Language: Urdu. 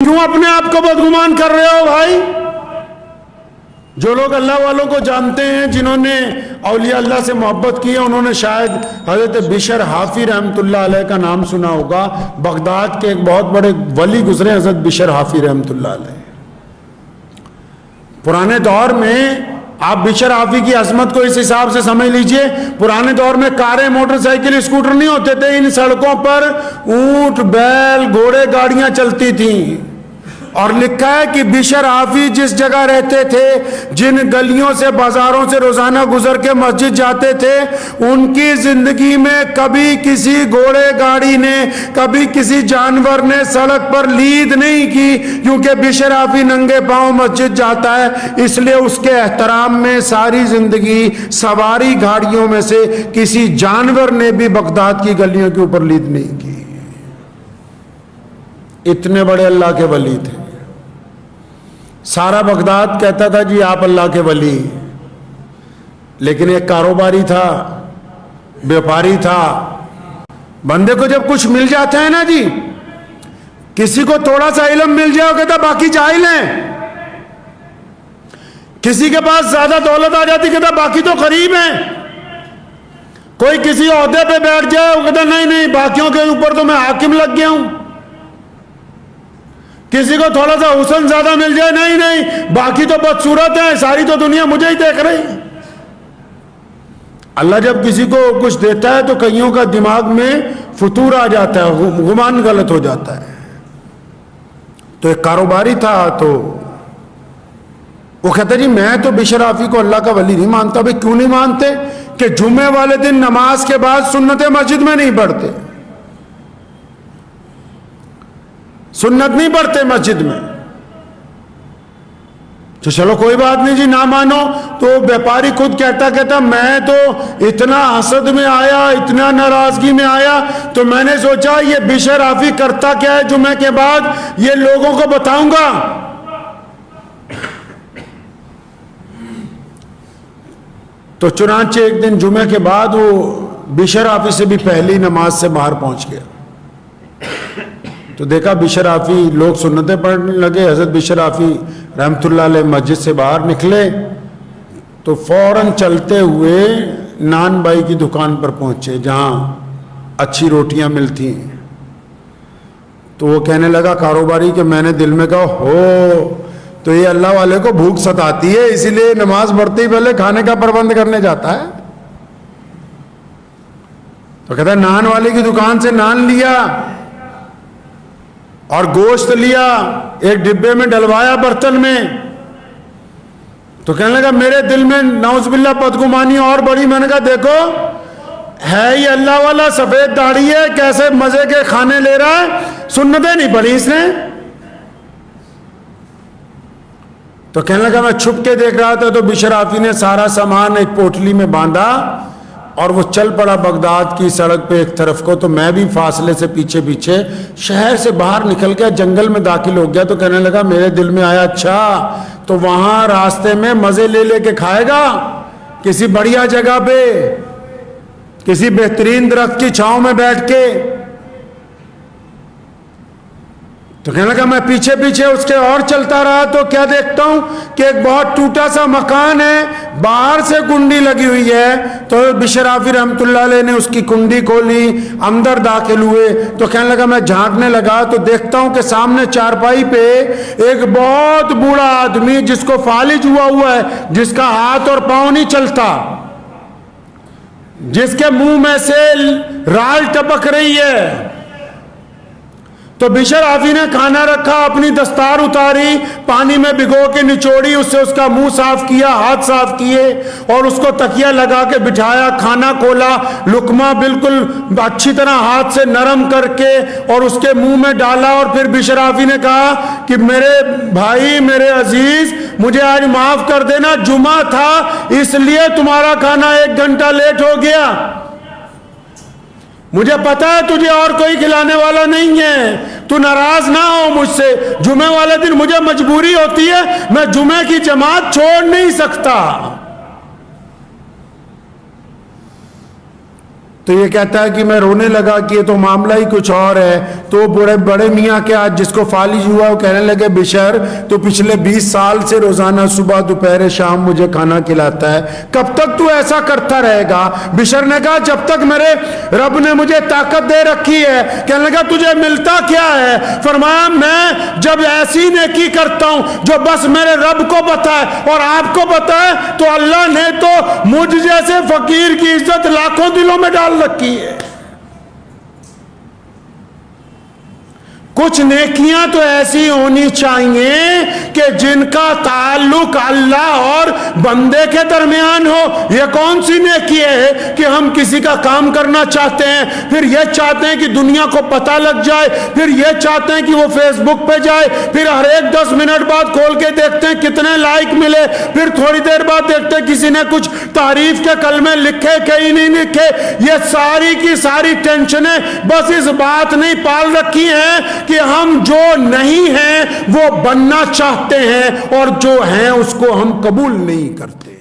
کیوں اپنے آپ کو بدگمان کر رہے ہو بھائی؟ جو لوگ اللہ والوں کو جانتے ہیں، جنہوں نے اولیاء اللہ سے محبت کی ہے، انہوں نے شاید حضرت بشر حافی رحمۃ اللہ علیہ کا نام سنا ہوگا۔ بغداد کے ایک بہت بڑے ولی گزرے حضرت بشر حافی رحمۃ اللہ علیہ۔ پرانے دور میں آپ بشر حافی کی عظمت کو اس حساب سے سمجھ لیجئے، پرانے دور میں کاریں، موٹر سائیکل، اسکوٹر نہیں ہوتے تھے، ان سڑکوں پر اونٹ، بیل، گھوڑے، گاڑیاں چلتی تھیں۔ اور لکھا ہے کہ بشر حافی جس جگہ رہتے تھے، جن گلیوں سے، بازاروں سے روزانہ گزر کے مسجد جاتے تھے، ان کی زندگی میں کبھی کسی گھوڑے گاڑی نے، کبھی کسی جانور نے سڑک پر لید نہیں کی، کیونکہ بشر حافی ننگے پاؤں مسجد جاتا ہے، اس لیے اس کے احترام میں ساری زندگی سواری گاڑیوں میں سے کسی جانور نے بھی بغداد کی گلیوں کے اوپر لید نہیں کی۔ اتنے بڑے اللہ کے ولی تھے۔ سارا بغداد کہتا تھا جی آپ اللہ کے ولی، لیکن ایک کاروباری تھا، بیوپاری تھا۔ بندے کو جب کچھ مل جاتا ہے نا جی، کسی کو تھوڑا سا علم مل جائے وہ کہتا باقی جاہل ہیں، کسی کے پاس زیادہ دولت آ جاتی کہتا باقی تو غریب ہیں، کوئی کسی عہدے پہ بیٹھ جائے وہ کہتا نہیں نہیں باقیوں کے اوپر تو میں حاکم لگ گیا ہوں، کسی کو تھوڑا سا حسن زیادہ مل جائے نہیں نہیں باقی تو بدصورت ہیں، ساری تو دنیا مجھے ہی دیکھ رہی ہے۔ اللہ جب کسی کو کچھ دیتا ہے تو کئیوں کا دماغ میں فتور آ جاتا ہے، گمان غلط ہو جاتا ہے۔ تو ایک کاروباری تھا، تو وہ کہتا جی میں تو بشر حافی کو اللہ کا ولی نہیں مانتا۔ بھائی کیوں نہیں مانتے؟ کہ جمعے والے دن نماز کے بعد سنت مسجد میں نہیں پڑھتے، سنت نہیں پڑھتے مسجد میں۔ تو چلو کوئی بات نہیں جی، نہ مانو۔ تو بیپاری خود کہتا میں تو اتنا حسد میں آیا، اتنا ناراضگی میں آیا، تو میں نے سوچا یہ بشر حافی کرتا کیا ہے جمعے کے بعد، یہ لوگوں کو بتاؤں گا۔ تو چنانچہ ایک دن جمعے کے بعد وہ بشر حافی سے بھی پہلی نماز سے باہر پہنچ گیا، تو دیکھا بشر حافی، لوگ سنتیں پڑھنے لگے، حضرت بشر حافی رحمۃ اللہ علیہ مسجد سے باہر نکلے تو فوراً چلتے ہوئے نان بائی کی دکان پر پہنچے جہاں اچھی روٹیاں ملتی ہیں۔ تو وہ کہنے لگا کاروباری کہ میں نے دل میں کہا ہو تو یہ اللہ والے کو بھوک ستاتی ہے، اسی لیے نماز پڑھتے ہی پہلے کھانے کا پربند کرنے جاتا ہے۔ تو کہتا ہے نان والے کی دکان سے نان لیا اور گوشت لیا، ایک ڈبے میں ڈلوایا برتن میں، تو کہنے لگا میرے دل میں نعوذ باللہ بدگمانی اور بڑی۔ میں نے کہا دیکھو ہے یہ اللہ والا، سفید داڑھی ہے، کیسے مزے کے کھانے لے رہا ہے، سنتیں نہیں پڑھی اس نے۔ تو کہنے لگا میں چھپ کے دیکھ رہا تھا، تو بشر حافی نے سارا سامان ایک پوٹلی میں باندھا اور وہ چل پڑا بغداد کی سڑک پہ ایک طرف کو، تو میں بھی فاصلے سے پیچھے پیچھے شہر سے باہر نکل گیا، جنگل میں داخل ہو گیا۔ تو کہنے لگا میرے دل میں آیا اچھا تو وہاں راستے میں مزے لے لے کے کھائے گا، کسی بڑھیا جگہ پہ، کسی بہترین درخت کی چھاؤں میں بیٹھ کے۔ تو کہنے لگا میں پیچھے پیچھے اس کے اور چلتا رہا، تو کیا دیکھتا ہوں کہ ایک بہت ٹوٹا سا مکان ہے، باہر سے کنڈی لگی ہوئی ہے۔ تو بشر حافی رحمۃ اللہ علیہ نے اس کی کنڈی کھولی، اندر داخل ہوئے، تو کہنے لگا میں جھانکنے لگا تو دیکھتا ہوں کہ سامنے چارپائی پہ ایک بہت بوڑھا آدمی جس کو فالج ہوا ہے، جس کا ہاتھ اور پاؤں نہیں چلتا، جس کے منہ میں سے رال ٹپک رہی ہے۔ تو بشر حافی نے کھانا رکھا، اپنی دستار اتاری، پانی میں بھگو کے نچوڑی، اس سے اس کا منہ صاف کیا، ہاتھ صاف کیے، اور اس کو تکیہ لگا کے بٹھایا، کھانا کھولا، لقمہ بالکل اچھی طرح ہاتھ سے نرم کر کے اور اس کے منہ میں ڈالا، اور پھر بشر حافی نے کہا کہ میرے بھائی، میرے عزیز، مجھے آج معاف کر دینا، جمعہ تھا اس لیے تمہارا کھانا 1 گھنٹہ لیٹ ہو گیا، مجھے پتا ہے تجھے اور کوئی کھلانے والا نہیں ہے، تو ناراض نہ ہو مجھ سے، جمعے والے دن مجھے مجبوری ہوتی ہے، میں جمعے کی جماعت چھوڑ نہیں سکتا۔ تو یہ کہتا ہے کہ میں رونے لگا کہ یہ تو معاملہ ہی کچھ اور ہے. تو بڑے میاں کے آج جس کو فالج ہوا وہ کہنے لگے بشر تو پچھلے 20 سال سے روزانہ صبح دوپہر شام مجھے کھانا کھلاتا ہے, کب تک تو ایسا کرتا رہے گا؟ بشر نے کہا جب تک میرے رب نے مجھے طاقت دے رکھی ہے. کہنے لگا تجھے ملتا کیا ہے؟ فرمایا میں جب ایسی نیکی کرتا ہوں جو بس میرے رب کو پتا ہے اور آپ کو پتا ہے, تو اللہ نے تو مجھ جیسے فقیر کی عزت لاکھوں دلوں میں ڈال رکھی ہے. کچھ نیکیاں تو ایسی ہونی چاہیے کہ جن کا تعلق اللہ اور بندے کے درمیان ہو. یہ کون سی نیکی ہے کہ ہم کسی کا کام کرنا چاہتے ہیں, پھر یہ چاہتے ہیں کہ دنیا کو پتہ لگ جائے, پھر یہ چاہتے ہیں کہ وہ فیس بک پہ جائے, پھر ہر ایک 10 منٹ بعد کھول کے دیکھتے ہیں کتنے لائک ملے, پھر تھوڑی دیر بعد دیکھتے ہیں کسی نے کچھ تعریف کے کلمے لکھے کہیں نہیں لکھے. یہ ساری کی ساری ٹینشنیں بس اس بات نہیں پال رکھی ہیں کہ ہم جو نہیں ہیں وہ بننا چاہتے ہیں اور جو ہیں اس کو ہم قبول نہیں کرتے.